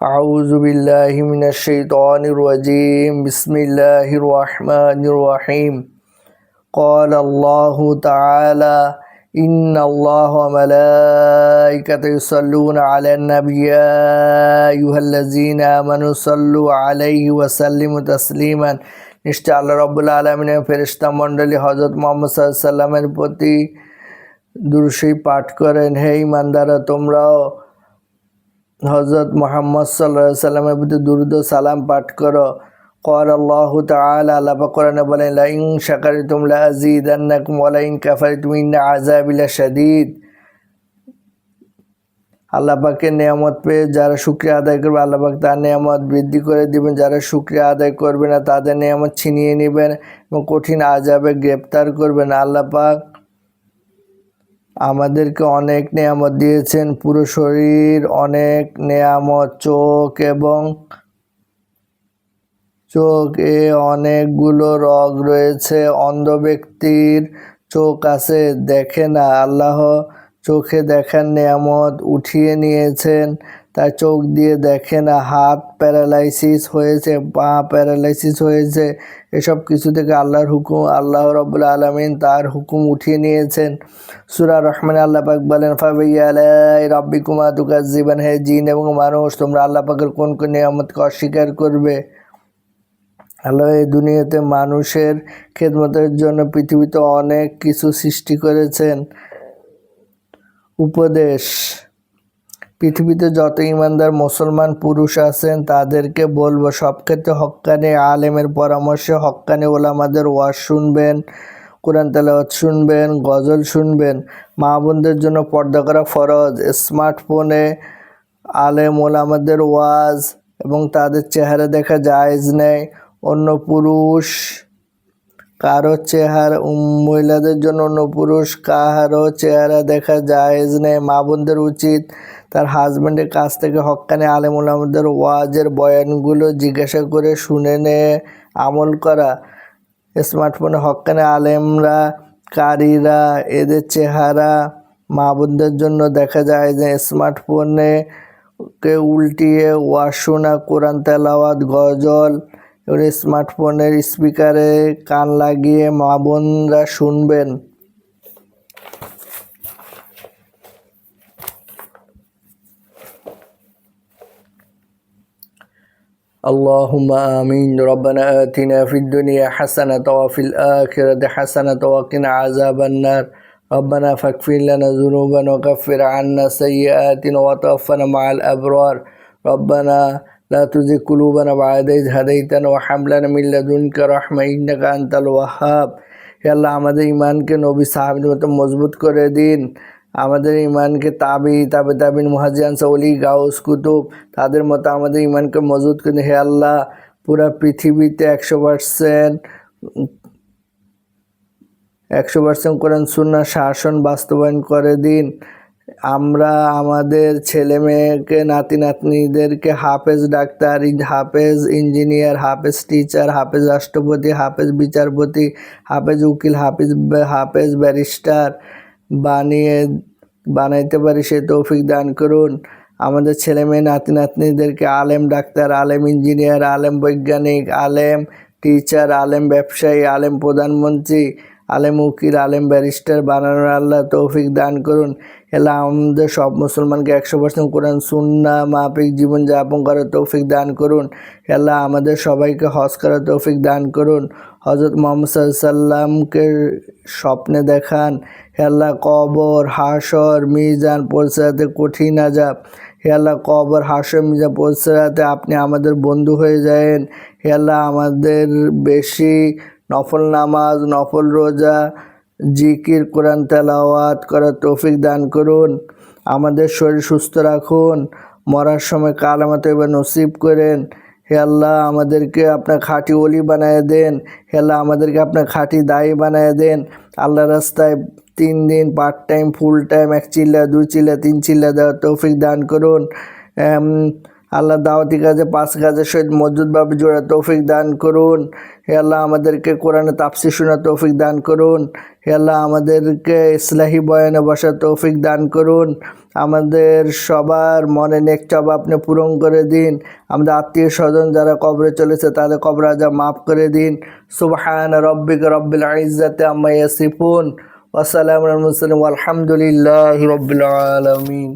أعوذ بالله من الشيطان الرجيم بسم الله الرحمن الرحيم قال الله تعالى إن الله وملائكته يصلون على النبي يا أيها الذين آمنوا صلوا عليه وسلموا تسليما নিশ্চয় আল্লাহ রাব্বুল আলামিনের ফেরেশতা মণ্ডলী হযরত মুহাম্মদ সাল্লাল্লাহু আলাইহি সাল্লামের প্রতি দুরূদ শরীফ পাঠ করেন। হে ঈমানদাররা, তোমরাও হযরত মুহাম্মদ সাল্লাল্লাহু আলাইহি সাল্লামের প্রতি দুরূদ ও সালাম পাঠ করো। قال الله تعالى আল্লাহ পাক কোরআনে বলেন লা ইন শাকারতুম লা আযীদান্নাকুম ওয়া লা ইন কাফারতুম ইন্না আযাবি লাশাদীদ। আল্লাহ পাকের নিয়ামত পেয়ে যারা শুকরিয়া আদায় করবে আল্লাহ পাক তার নিয়ামত বৃদ্ধি করে দিবেন, যারা শুকরিয়া আদায় করবে না তাদের নিয়ামত ছিনিয়ে নেবেন এবং কঠিন আযাবে গ্রেফতার করবেন। আল্লাহ পাক আমাদেরকে অনেক নিয়ামত দিয়েছেন, পুরো শরীর, অনেক নিয়ামত, চোখে অনেকগুলো রগ রয়েছে। অন্ধ ব্যক্তির চোখ আছে, দেখে না। আল্লাহ চোখে দেখার নিয়ামত উঠিয়ে নিয়েছেন, তার চোখ দিয়ে দেখে না। হাত প্যারালাইসিস হয়েছে, পা প্যারালাইসিস হয়েছে, এসব কিছু থেকে আল্লাহর হুকুম, আল্লাহ রাব্বুল আলামিন তার হুকুম উঠিয়ে নিয়েছেন। সূরা রহমানে আল্লাহ পাক বলেন ফাবিআইয়ি আলাই রাব্বিকুমা তুকাজ্জিবান। হে জিন এবং মানুষ, তোমরা আল্লাহ পাকের কোন কোন নিয়ামতকে অস্বীকার করবে? আল্লাহ এই দুনিয়াতে মানুষের খেদমতের জন্য পৃথিবীতে অনেক কিছু সৃষ্টি করেছেন। উপদেশ: পৃথিবীতে যত ইমানদার মুসলমান পুরুষ আছেন তাদেরকে বলবো সব ক্ষেত্রে হক্কানি আলেমের পরামর্শে হক্কানি ওলামাদের ওয়াজ শুনবেন, কোরআন তেলাওয়াত শুনবেন, গজল শুনবেন। মা বোনদের জন্য পর্দা করা ফরজ। স্মার্টফোনে আলেম ওলামাদের ওয়াজ এবং তাদের চেহারা দেখা জায়েজ নেই। অন্য পুরুষ কারো চেহারা, মহিলাদের জন্য অন্য পুরুষ কারো চেহারা দেখা জায়েজ নেই। মা বোনদের উচিত তার হাজব্যান্ডের কাছ থেকে হক্কানি আলেম ওলামাদের ওয়াজের বয়ানগুলো জিজ্ঞাসা করে শুনে নিয়ে আমল করা। স্মার্টফোনে হক্কানি আলেমরা, কারীরা, এদের চেহারা মা বোনদের জন্য দেখা যায় যে স্মার্টফোনে কে উল্টিয়ে ওয়াজ শোনা, কোরআন তেলাওয়াত, গজল এবং স্মার্টফোনের স্পিকারে কান লাগিয়ে মা বোনরা শুনবেন। اللهم آمين ربنا آتنا في الدنيا حسنة وفي الآخرة حسنة وقنا عذاب النار ربنا فاغفر لنا ذنوبنا وكفر عنا سيئاتنا وتوفنا مع الأبرار ربنا لا تزغ قلوبنا بعد إذ هديتنا وهب لنا من لدنك رحمة إنك أنت الوهاب। হে আল্লাহ, আমাদের ঈমানকে নবী সাহাবীদের মতো মজবুত করে দিন। আমাদের ঈমানকে তাবিন মুহাজির ওলি গাউস কুতুব তাদের মতো আমাদের ঈমানকে মজবুত করে দিন। হে আল্লাহ, পুরা পৃথিবীতে 100% কোরআন সুন্নাহ শাসন বাস্তবায়ন করে দিন। আমরা আমাদের ছেলে মেয়েকে, নাতি নাতনিদেরকে হাফেজ ডাক্তার, হাফেজ ইঞ্জিনিয়ার, হাফেজ টিচার, হাফেজ রাষ্ট্রপতি, হাফেজ বিচারপতি, হাফেজ উকিল, হাফেজ ব্যারিস্টার বানাইতে পারি সে তৌফিক দান করুন। আমাদের ছেলে মেয়ে নাতি নাতনিদেরকে আলেম ডাক্তার, আলেম ইঞ্জিনিয়ার, আলেম বৈজ্ঞানিক, আলেম টিচার, আলেম ব্যবসায়ী, আলেম প্রধানমন্ত্রী, আলেম উকিল, আলেম ব্যারিস্টার বানানোর আল্লাহ তৌফিক দান করুন। আল্লাহ আমাদের সব মুসলমানকে 100% কোরআন সুন্নাহ মাফিক জীবনযাপন করার তৌফিক দান করুন। আল্লাহ আমাদের সবাইকে হজ করার তৌফিক দান করুন। হযরত মুহাম্মদ সাল্লাল্লাহু আলাইহি সাল্লামকে স্বপ্নে দেখান। আল্লাহ কবর, হাসর, মিজান পৌঁছাতে কঠিন আযাব। হে আল্লাহ, কবর, হাসর, মিজান পৌঁছাতে আপনি আমাদের বন্ধু হয়ে যায়েন। হে আল্লাহ, আমাদের বেশি নফল নামাজ, নফল রোজা, জিকির, কোরআন তেলাওয়াত করার তৌফিক দান করুন। আমাদের শরীর সুস্থ রাখুন। মরার সময় কালেমা তয়্যিবা নসিব করেন। হে আল্লাহ, আমাদেরকে আপনার খাঁটি ওলি বানায় দেন। হে আল্লাহ, আমাদেরকে আপনার খাঁটি দায়ী বানায় দেন। আল্লাহ রাস্তায় 3 দিন পার্ট টাইম, ফুল টাইম, 1 চিল্লা, 2 চিল্লা, 3 চিল্লা দেওয়ার তৌফিক দান করুন। আল্লাহ দাওয়াতি কাজে 5 কাজের সহিত মজবুতভাবে জোড়া তৌফিক দান করুন। হে আল্লাহ আমাদেরকে কোরআনে তাফসীর শোনার তৌফিক দান করুন। হে আল্লাহ আমাদেরকে ইসলাহি বয়ানে বসার তৌফিক দান করুন। আমাদের সবার মনে নেক চাওয়া আপনি পূরণ করে দিন। আমাদের আত্মীয় স্বজন যারা কবরে চলেছে তাদের কবর আযাব মাফ করে দিন। সুবহানা রাব্বিকা রাব্বিল ইজ্জাতি আম্মা ইয়াসিফুন ওয়া সালামুন আলাল মুরসালিন ওয়াল হামদুলিল্লাহি রাব্বিল আলামিন।